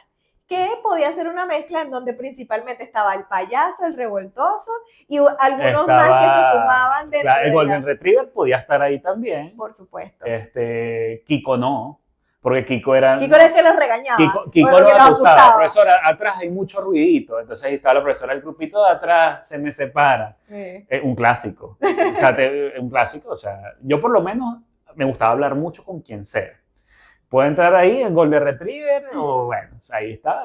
que podía ser una mezcla en donde principalmente estaba el payaso, el revoltoso y algunos más que se sumaban dentro el Golden Retriever podía estar ahí también. Por supuesto. Kiko no, porque Kiko era el que los regañaba. Kiko lo acusaba. Profesora, atrás hay mucho ruidito. Entonces ahí estaba la profesora, el grupito de atrás se me separa. Sí. Un clásico. O sea, un clásico. O sea, yo por lo menos me gustaba hablar mucho con quien sea. Puede entrar ahí en Golden Retriever o bueno, o sea, ahí estaba.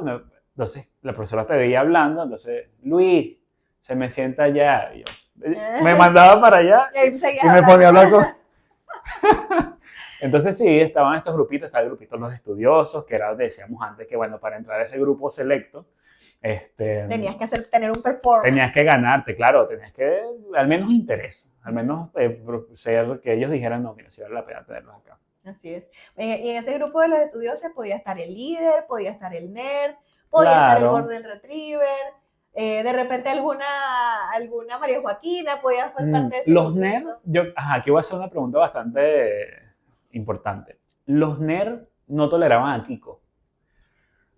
Entonces la profesora te veía hablando, entonces, Luis, se me sienta allá. Y yo, me mandaba para allá y me ponía a hablar con... Entonces sí, estaban estos grupitos, estaba el grupito Los Estudiosos, que era, decíamos antes, que bueno, para entrar a ese grupo selecto, tenías que tener un performance. Tenías que ganarte, claro, tenías que, al menos interés, al menos ser que ellos dijeran, no, mira, si vale la pena tenerlos acá. Así es. Y en ese grupo de los estudiosos podía estar el líder, podía estar el nerd, podía estar el Golden Retriever, de repente alguna María Joaquina podía formar parte de ese Los nerds, aquí voy a hacer una pregunta bastante importante. Los nerds no toleraban a Kiko.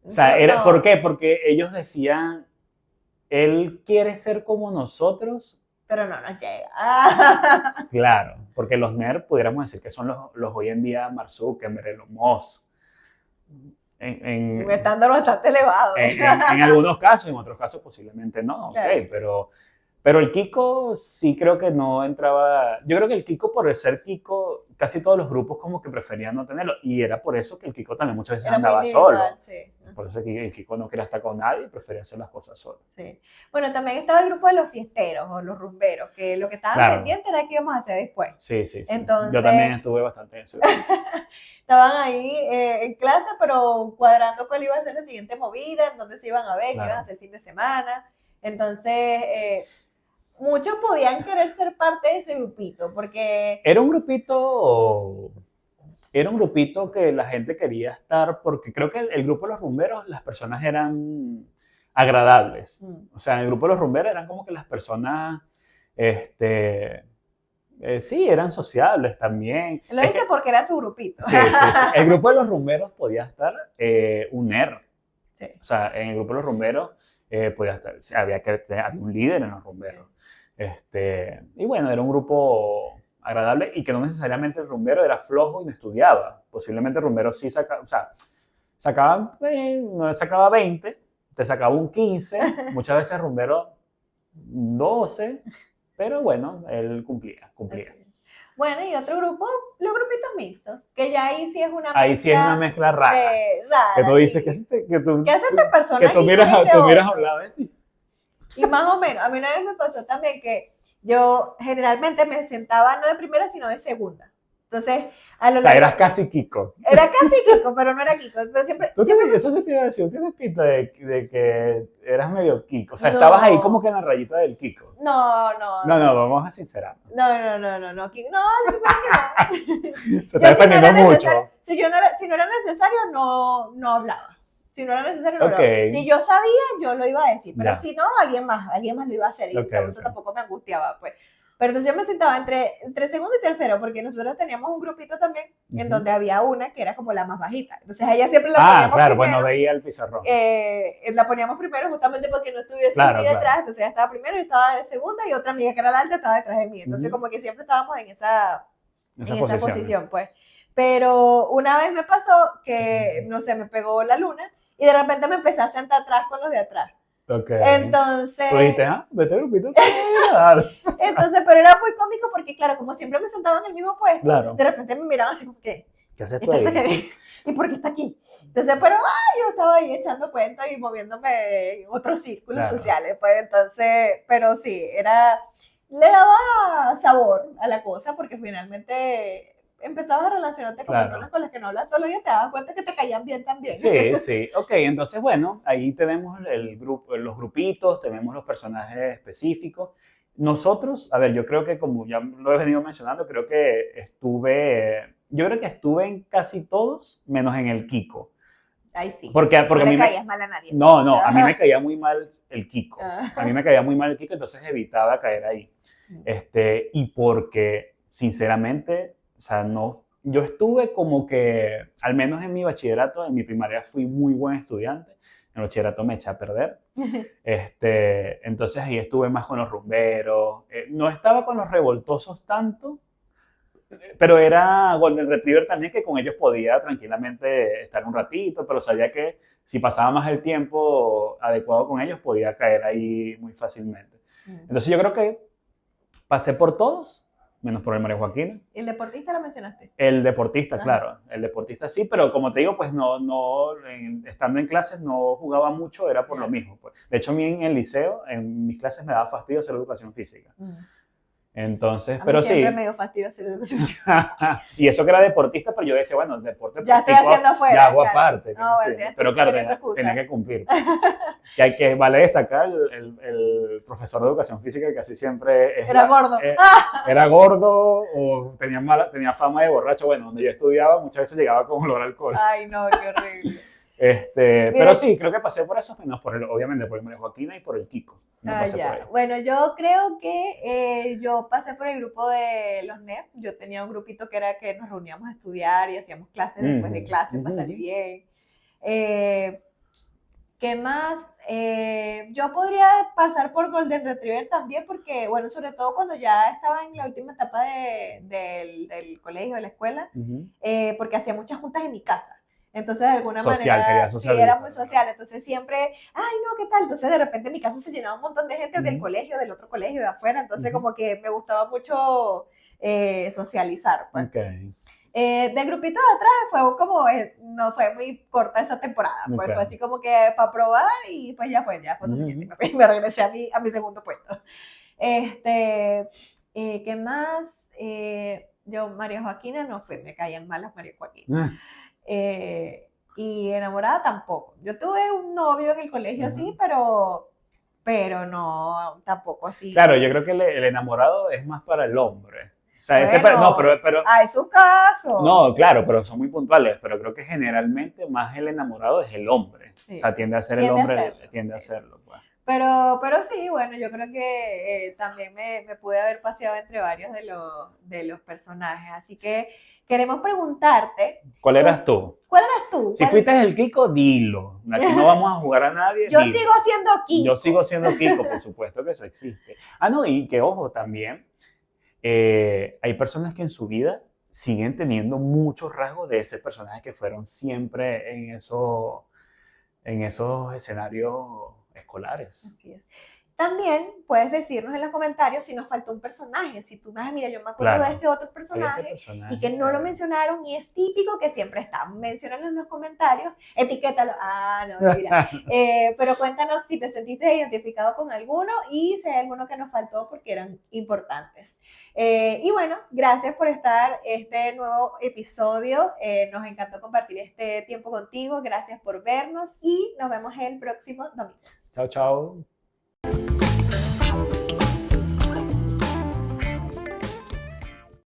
O sea, ¿por qué? Porque ellos decían, él quiere ser como nosotros, pero no nos llega. Claro, porque los nerds pudiéramos decir que son los hoy en día Mark Zuckerberg, Elon Musk. Un estándar bastante elevado. En algunos casos, en otros casos posiblemente no, claro. Okay, pero el Kiko sí creo que no entraba. Yo creo que el Kiko, por ser Kiko, casi todos los grupos como que preferían no tenerlo. Y era por eso que el Kiko también muchas veces andaba solo. Sí. Por eso que el Kiko no quería estar con nadie y prefería hacer las cosas solo. Sí. Bueno, también estaba el grupo de los fiesteros o los rumberos, que lo que estaban pendientes era qué íbamos a hacer después. Sí. Entonces, yo también estuve bastante en ese grupo. Estaban ahí en clase, pero cuadrando cuál iba a ser la siguiente movida, en dónde se iban a ver, qué iban a hacer el fin de semana. Entonces, muchos podían querer ser parte de ese grupito, porque... Era un grupito que la gente quería estar, porque creo que el grupo de los rumberos, las personas eran agradables. O sea, en el grupo de los rumberos eran como que las personas, sí, eran sociables también. Lo dice porque era su grupito. Sí. El grupo de los rumberos podía estar un nerd. Sí. O sea, en el grupo de los rumberos podía estar, había un líder en los rumberos. Y bueno, era un grupo agradable y que no necesariamente el rumbero era flojo y no estudiaba. Posiblemente el rumbero sí sacaba 20, te sacaba un 15, muchas veces el rumbero 12, pero bueno, él cumplía. Bueno, y otro grupo, los grupitos mixtos, que ya ahí sí es una mezcla. Ahí sí es una mezcla rara. Que tú dices, ¿qué hace esta persona? Que tú miras a un lado. Y más o menos, a mí una vez me pasó también que yo generalmente me sentaba no de primera, sino de segunda. Entonces, eras casi Kiko. Era casi Kiko, pero no era Kiko. Pero siempre... Eso se te iba a decir, tienes pinta de que eras medio Kiko. O sea, estabas ahí como que en la rayita del Kiko. No, vamos a sincerarnos. No, Kiko. No, se está defendiendo mucho. Si no era necesario, no hablaba. Si no era necesario, no hablaba. Si yo sabía, yo lo iba a decir. Pero si no, alguien más lo iba a hacer. Y eso tampoco me angustiaba, pues. Pero entonces yo me sentaba entre segundo y tercero, porque nosotros teníamos un grupito también en donde había una que era como la más bajita. Entonces a ella siempre la poníamos primero. Bueno, veía el pizarrón. La poníamos primero justamente porque no estuviese así detrás. Entonces ella estaba primero y estaba de segunda, y otra amiga que era la alta estaba detrás de mí. Entonces como que siempre estábamos en esa posición, pues. Pero una vez me pasó que, no sé, me pegó la luna y de repente me empecé a sentar atrás con los de atrás. Okay. Entonces... Tú dijiste, vete grupito. Entonces, pero era muy cómico porque, claro, como siempre me sentaba en el mismo puesto, de repente me miraban así como que, ¿Qué haces tú Entonces, ahí? ¿y por qué está aquí? Entonces, pero yo estaba ahí echando cuentos y moviéndome en otros círculos Claro, sociales, pues entonces, pero sí, le daba sabor a la cosa porque finalmente empezabas a relacionarte con personas claro. con las que no hablas todos los días, te dabas cuenta que te caían bien también. Sí, sí. Ok, entonces, bueno, ahí tenemos el grupo, los grupitos, tenemos los personajes específicos. Nosotros, a ver, yo creo que como ya lo he venido mencionando, yo creo que estuve en casi todos, menos en el Kiko. Ay, sí, Porque no a le mí me, caías mal a nadie. no, a mí me caía muy mal el Kiko. A mí Ajá. me caía muy mal el Kiko, entonces evitaba caer ahí. Y porque, sinceramente, o sea, no, yo estuve como que, al menos en mi bachillerato, en mi primaria fui muy buen estudiante, en el bachillerato me eché a perder, entonces ahí estuve más con los rumberos, no estaba con los revoltosos tanto, pero era Golden Retriever también, que con ellos podía tranquilamente estar un ratito, pero sabía que si pasaba más el tiempo adecuado con ellos, podía caer ahí muy fácilmente. Entonces yo creo que pasé por todos, menos por el María Joaquina. ¿El deportista lo mencionaste? El deportista, Ajá. claro, el deportista sí, pero como te digo, pues estando en clases no jugaba mucho, era por lo Ya. mismo. Pues. De hecho, a mí en el liceo, en mis clases me daba fastidio hacer educación física. Entonces, A mí pero siempre me sí, dio fastidio hacer educación física. y eso que era deportista, pero yo decía, bueno, el deporte Ya estoy practico, haciendo ya afuera, hago claro. aparte, ¿qué No, más bueno, tiene? Pero claro, tienes tu tenía excusa. que cumplir. Pues. Que hay que vale destacar el profesor de educación física que casi siempre Era gordo. era gordo o tenía fama de borracho. Bueno, donde yo estudiaba muchas veces llegaba con olor a alcohol. Ay, no, qué horrible. Pero Mira, sí, creo que pasé por esos menos, obviamente por el María Joaquina y por el Kiko. No pasé por ahí. ya. Bueno, yo creo que yo pasé por el grupo de los NEP. Yo tenía un grupito que era que nos reuníamos a estudiar y hacíamos clases después de clases para salir bien. Eh, ¿Qué más? Yo podría pasar por Golden Retriever también porque, bueno, sobre todo cuando ya estaba en la última etapa del colegio, de la escuela, porque hacía muchas juntas en mi casa. Entonces, de alguna Social, quería manera, sí, era socializar. muy social. Entonces, siempre, ay, no, ¿qué tal? Entonces, de repente, en mi casa se llenaba un montón de gente del Ujú. colegio, del otro colegio, de afuera. Entonces, Ujú. como que me gustaba mucho socializar, pues. Ok, Del grupito de atrás fue como, no fue muy corta esa temporada, pues fue ok. así como que para probar y pues ya fue suficiente. Ujú. Me regresé a mi segundo puesto. ¿Qué más? Yo, María Joaquina no fue, me caían mal las María Joaquina. Y enamorada tampoco. Yo tuve un novio en el colegio así, Ujú. pero no, tampoco así. Claro, yo creo que el enamorado es más para el hombre. O sea, no, Bueno, hay sus casos. no, claro, pero son muy puntuales, pero creo que generalmente más el enamorado es el hombre. O Sí, sea, tiende a ser el tiende a hombre, hacerlo. tiende a Sí, sí. hacerlo. Pues. Pero sí, bueno, yo creo que también me pude haber paseado entre varios de los personajes. Así que queremos preguntarte, ¿Cuál eras tú? ¿cuál eras tú? Si fuiste el Kiko, dilo. Aquí no vamos a jugar a nadie, Yo dilo. sigo siendo Yo sigo Kiko. siendo Kiko, por supuesto que eso existe. Ah, no, y que ojo también, hay personas que en su vida siguen teniendo muchos rasgos de ese personaje que fueron siempre en esos escenarios escolares. Así es. También puedes decirnos en los comentarios si nos faltó un personaje. Si tú me mira, yo me acuerdo de Claro. este otro Este personaje personaje. y que no lo mencionaron y es típico que siempre está. Menciónalo en los comentarios, etiquétalo. Ah, no, mira. Pero cuéntanos si te sentiste identificado con alguno y si hay alguno que nos faltó porque eran importantes. Y bueno, gracias por estar este nuevo episodio. Nos encantó compartir este tiempo contigo. Gracias por vernos y nos vemos el próximo domingo. Chao, chao.